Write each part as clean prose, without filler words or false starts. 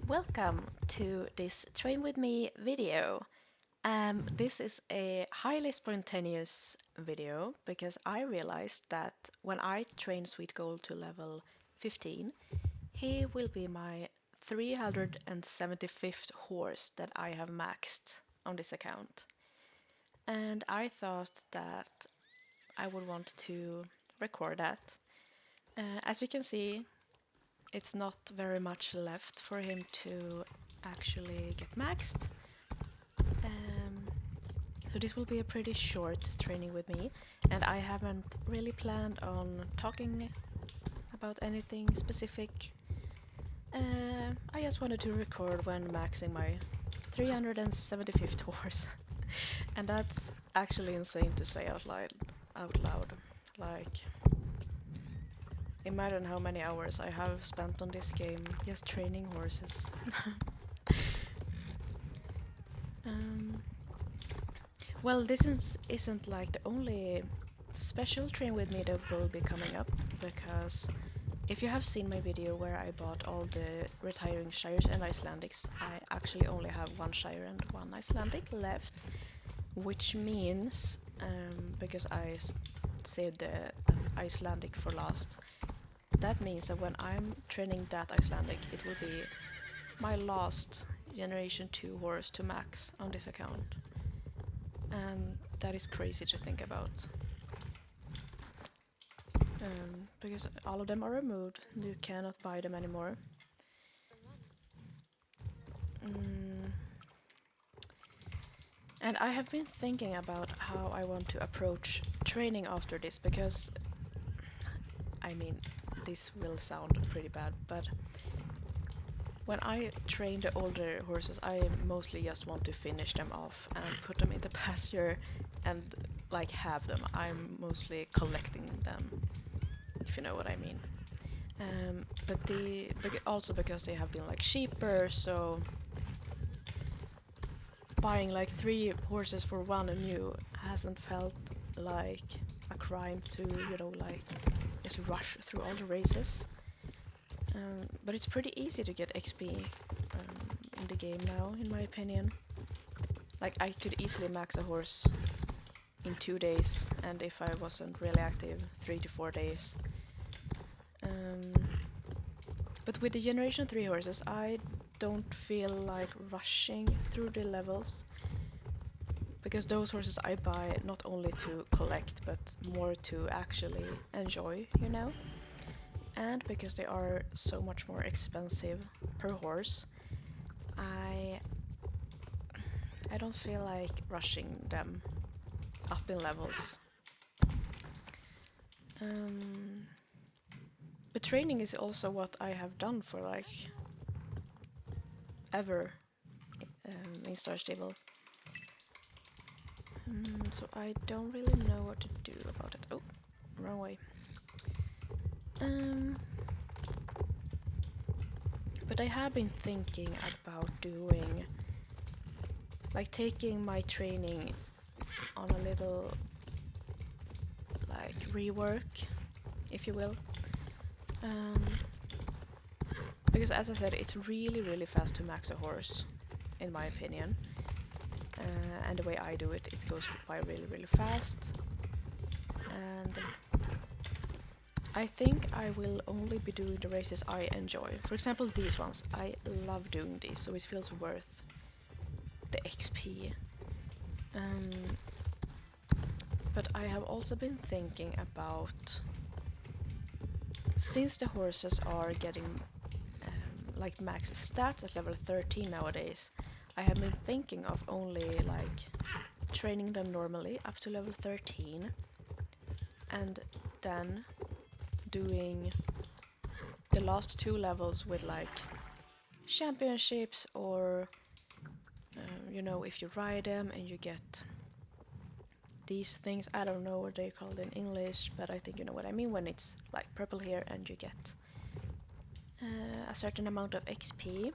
Welcome to this Train With Me video. This is a highly spontaneous video because I realized that when I train Sweet Gold to level 15, he will be my 375th horse that I have maxed on this account. And I thought that I would want to record that. As you can see, it's not very much left for him to actually get maxed. So this will be a pretty short training with me, and I haven't really planned on talking about anything specific. I just wanted to record when maxing my 375th horse. And that's actually insane to say out loud. Like, imagine how many hours I have spent on this game just training horses. Well, isn't like the only special train with me that will be coming up, because if you have seen my video where I bought all the retiring Shires and Icelandics, I actually only have one Shire and one Icelandic left, which means, because I saved the Icelandic for last, that means that when I'm training that Icelandic, it will be my last Generation 2 horse to max on this account. And that is crazy to think about. Because all of them are removed, you cannot buy them anymore. And I have been thinking about how I want to approach training after this, because I mean, this will sound pretty bad, but when I train the older horses, I mostly just want to finish them off and put them in the pasture and like have them. I'm mostly collecting them, if you know what I mean. But also because they have been like cheaper, so buying like 3 horses for one new hasn't felt like a crime to, like just rush through all the races. But it's pretty easy to get XP in the game now, in my opinion. Like, I could easily max a horse in 2 days, and if I wasn't really active, 3 to 4 days. But with the Generation 3 horses, I don't feel like rushing through the levels, because those horses I buy not only to collect, but more to actually enjoy, And because they are so much more expensive per horse, I don't feel like rushing them up in levels. But training is also what I have done for like ever in Star Stable. So I don't really know what to do about it. Oh, wrong way. But I have been thinking about doing, like, taking my training on a little, like, rework, if you will. Because as I said, it's really, really fast to max a horse, in my opinion. And the way I do it, it goes by really, really fast. And I think I will only be doing the races I enjoy. For example, these ones. I love doing these, so it feels worth the XP. But I have also been thinking about, since the horses are getting like max stats at level 13 nowadays, I have been thinking of only like training them normally up to level 13 and then doing the last 2 levels with like championships, or if you ride them and you get these things. I don't know what they're called in English, but I think you know what I mean, when it's like purple here and you get a certain amount of XP.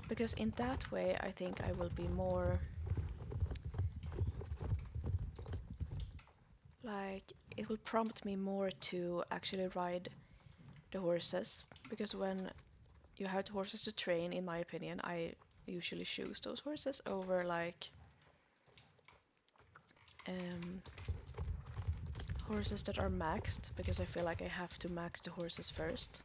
Because in that way I think I will be more like, it will prompt me more to actually ride the horses, because when you have horses to train, in my opinion. I usually choose those horses over like horses that are maxed, because I feel like I have to max the horses first.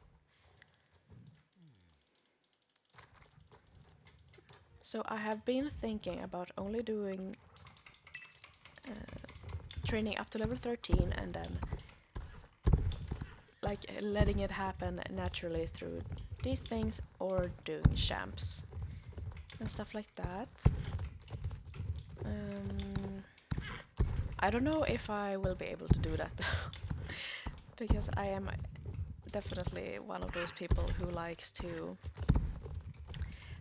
So I have been thinking about only doing training up to level 13 and then like letting it happen naturally through these things, or doing champs and stuff like that. I don't know if I will be able to do that though, because I am definitely one of those people who likes to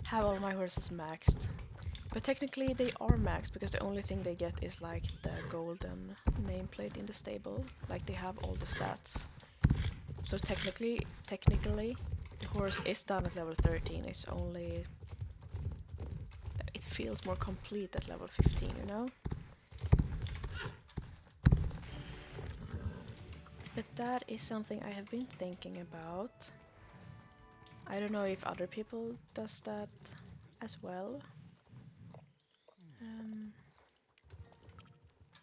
have all my horses maxed. But technically they are maxed because the only thing they get is like the golden nameplate in the stable. Like they have all the stats. So technically the horse is done at level 13. It's only that it feels more complete at level 15, you know? But that is something I have been thinking about. I don't know if other people does that as well.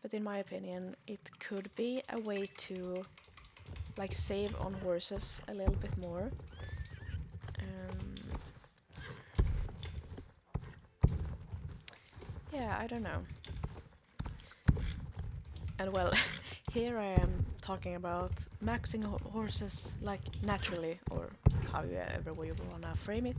But in my opinion, it could be a way to like save on horses a little bit more. Yeah, I don't know. And well, here I am talking about maxing horses like naturally, or however you wanna frame it.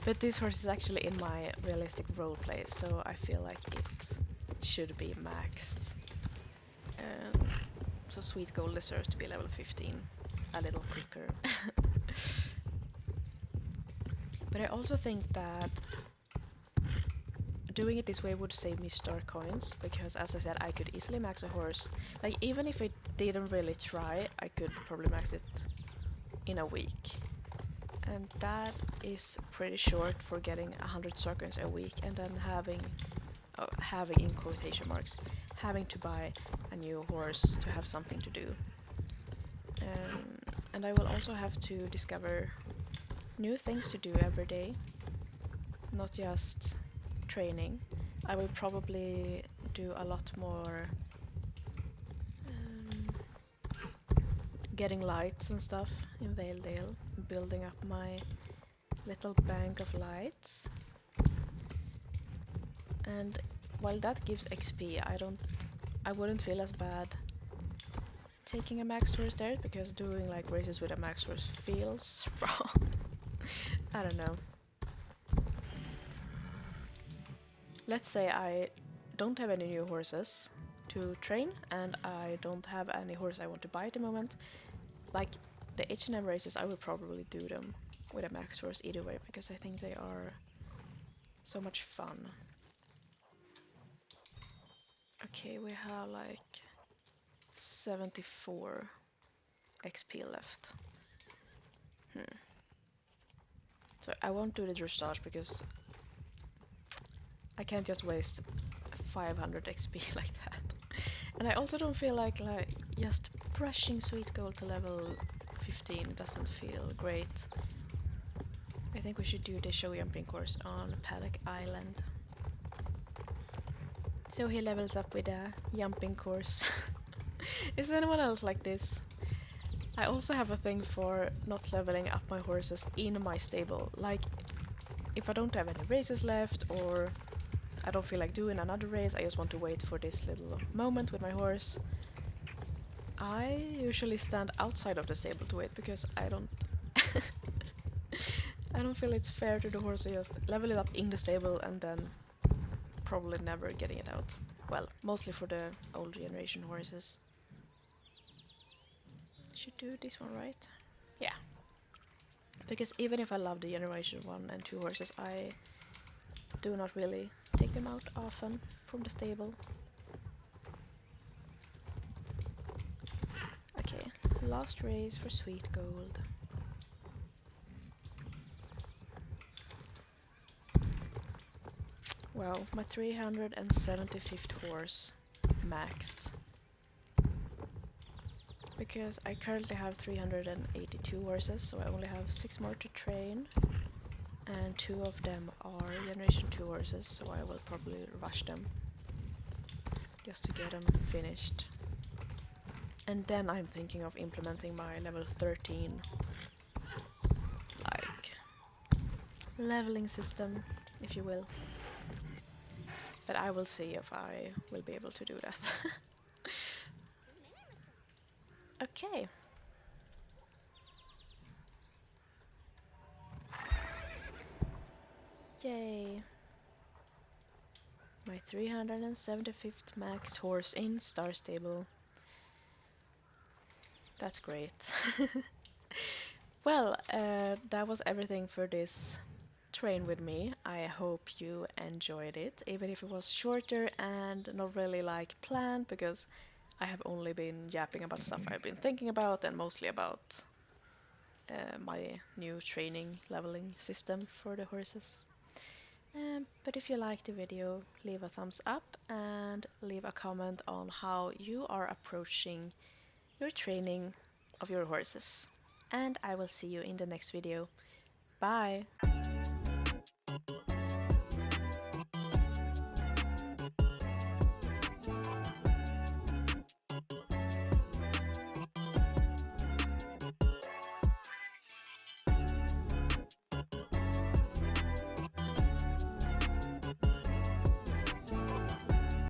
But this horse is actually in my realistic roleplay, so I feel like it should be maxed. So Sweet Gold deserves to be level 15, a little quicker. But I also think that doing it this way would save me star coins, because as I said, I could easily max a horse. Like even if I didn't really try, I could probably max it in a week. And that is pretty short for getting 100 star coins a week and then having in quotation marks, having to buy a new horse to have something to do. And I will also have to discover new things to do every day, not just training. I will probably do a lot more getting lights and stuff in Valedale, building up my little bank of lights. And while that gives XP, I wouldn't feel as bad taking a max horse there, because doing like races with a max horse feels wrong. I don't know. Let's say I don't have any new horses to train, and I don't have any horse I want to buy at the moment. Like the H&M races, I will probably do them with a max horse either way, because I think they are so much fun. Okay, we have like 74 XP left. So I won't do the dressage because I can't just waste 500 XP like that. And I also don't feel like just brushing Sweet Gold to level 15 doesn't feel great. I think we should do the show jumping course on Paddock Island. So he levels up with a jumping course. Is anyone else like this? I also have a thing for not leveling up my horses in my stable. Like, if I don't have any races left, or I don't feel like doing another race, I just want to wait for this little moment with my horse, I usually stand outside of the stable to wait, because I don't I don't feel it's fair to the horse to just level it up in the stable and then probably never getting it out. Well, mostly for the old generation horses. Should do this one, right? Yeah. Because even if I love the generation 1 and 2 horses, I do not really take them out often from the stable. Okay, last race for Sweet Gold. Wow, my 375th horse maxed. because I currently have 382 horses, so I only have 6 more to train, and 2 of them are generation 2 horses, so I will probably rush them just to get them finished. And then I'm thinking of implementing my level 13 like leveling system, if you will. But I will see if I will be able to do that. Okay. Yay. My 375th maxed horse in Star Stable. That's great. Well, that was everything for this train with me. I hope you enjoyed it, even if it was shorter and not really like planned, because I have only been yapping about stuff I've been thinking about, and mostly about my new training leveling system for the horses. But if you liked the video, leave a thumbs up and leave a comment on how you are approaching your training of your horses. And I will see you in the next video. Bye!